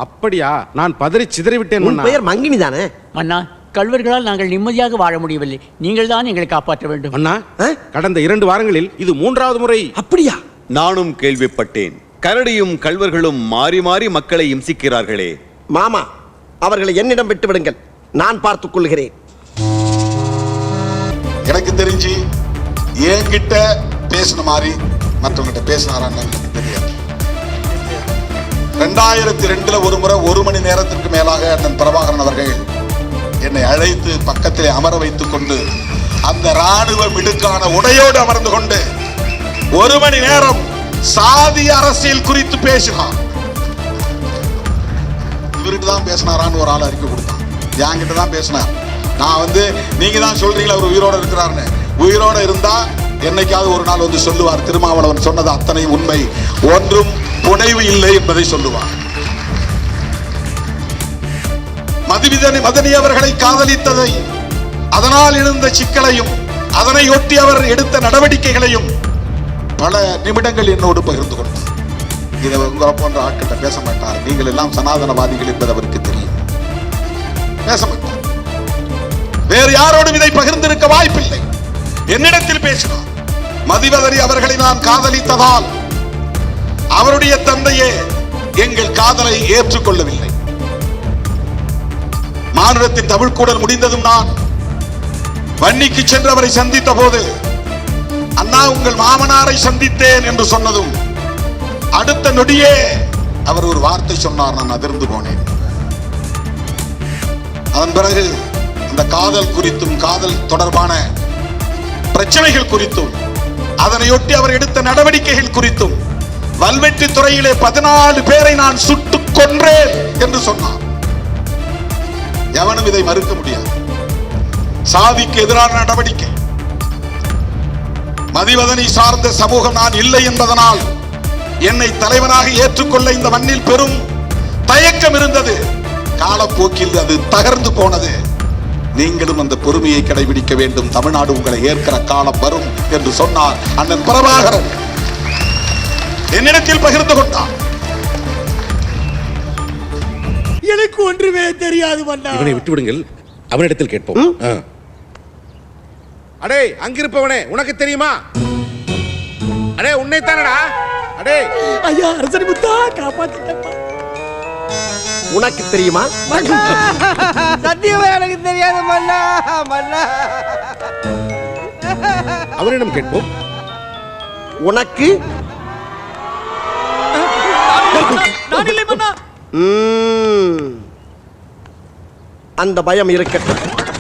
அப்படியா? நான் பதறி சிதறிவிட்டேன். உன் பெயர் மங்கினி தானே? மன்னா, கள்வர்களால் நாங்கள் நிம்மதியாக வாழ முடியவில்லை. நீங்கள் தான் எங்களை காப்பாற்ற வேண்டும். அண்ணா, கடந்த 2 வாரங்களில் இது 3வது முறை. அப்படியா? நானும் கேள்விப்பட்டேன். கரடியும் கள்வர்களும் மாறி மாறி மக்களை இம்சிக்கிறார்களே. மாமா, அவர்களை என்னிடம் விட்டு விடுங்கள், நான் பார்த்துக் கொள்கிறேன். எனக்கு தெரிஞ்சு என்கிட்ட பேசின மாதிரி மற்றவங்கிட்ட பேசினாரான்னு எனக்கு தெரியாது. 2002 ஒரு முறை 1 மணி நேரத்திற்கு மேலாக அண்ணன் பிரபாகரன் அவர்கள் என்னை அழைத்து பக்கத்தில் அமர வைத்துக் கொண்டு அந்த ராணுவ மிடுக்கான உடையோடு அமர்ந்து கொண்டு 1 மணி நேரம் சாதி அரசியல் குறித்து பேசினார். இவர்கிட்ட தான் பேசினாரான்னு ஒரு ஆள் அறிக்கை கொடுத்தான். என்கிட்ட தான் பேசினார். நான் நீங்க தான் சொல்றீங்களா அவர் உயிரோட இருக்கிறாருன்னு. உயிரோட இருந்தா என்னைக்காவது ஒரு நாள் சொல்லுவார், திருமாவளவன் சொன்னது அத்தனை உண்மை, ஒன்றும் புனைவு இல்லை என்பதை சொல்லுவார். மதனி அவர்களை காதலித்ததை, அதனால் எழுந்த சிக்கலையும் அதனை ஒட்டி அவர் எடுத்த நடவடிக்கைகளையும் பல நிமிடங்கள் என்னோடு பகிர்ந்து கொண்டார். இதை உங்களை போன்ற ஆட்கிட்ட பேச மாட்டார். நீங்கள் எல்லாம் சனாதனவாதிகள் என்பது அவருக்கு தெரியும். பேச மாட்டார். வேறு யாரோடும் இதை பகிர்ந்திருக்க வாய்ப்பில்லை. என்னிடத்தில் பேசினார். மதிவதனி அவர்களை நான் காதலித்ததால் அவருடைய தந்தையே எங்கள் காதலை ஏற்றுக்கொள்ளவில்லை. மானுடத்தின் தமிழ் கூடல் முடிந்ததும் நான் வன்னிக்கு சென்று அவரை சந்தித்த போது, அண்ணா உங்கள் மாமனாரை சந்தித்தேன் என்று சொன்னதும் அடுத்த நொடியே அவர் ஒரு வார்த்தை சொன்னார். நான் அதிர்ந்து போனேன். அதன் பிறகு அந்த காதல் குறித்தும் காதல் தொடர்பான பிரச்சனைகள் குறித்தும் அதனையொட்டி அவர் எடுத்த நடவடிக்கைகள் குறித்தும் வல்வெட்டி துறையிலே 14 பேரை நான் சுட்டுக் கொன்றேன் என்று சொன்னார். எவனும் இதை மறுக்க முடியாது. சாதிக்கு எதிரான நடவடிக்கை. மதிவதனி சார்ந்த சமூகம் நான் இல்லை என்பதனால் என்னை தலைவனாக ஏற்றுக்கொள்ள இந்த மண்ணில் பெரும் தயக்கம் இருந்தது. காலப்போக்கில் அது தகர்ந்து போனது. நீங்களும் அந்த பொறுமையை கடைபிடிக்க வேண்டும். தமிழ்நாடு உங்களை ஏற்கிற காலம் வரும் என்று சொன்னார் அண்ணன் பிரபாகரன். என்னிடத்தில் பகிர்ந்து கொண்டார். எனக்கு ஒன்றுமே தெரியாது மன்னா. இவனை விட்டு விடுங்கள், அவனிடத்தில் கேட்போம். அடே, அங்கிருப்பவனே, உனக்கு தெரியுமா? அடே, உன்னைத்தானடா. அடே ஐயா, அரசன் முத்தா, காப்பாத்திட்டப்பா. உனக்கு தெரியுமா? சத்தியமா எனக்கு தெரியாது மன்னா. மன்னா, அவனிடம் கேட்போம். உனக்கு நான் இல்லை மன்னா. அந்த பயம் இருக்கட்டும்.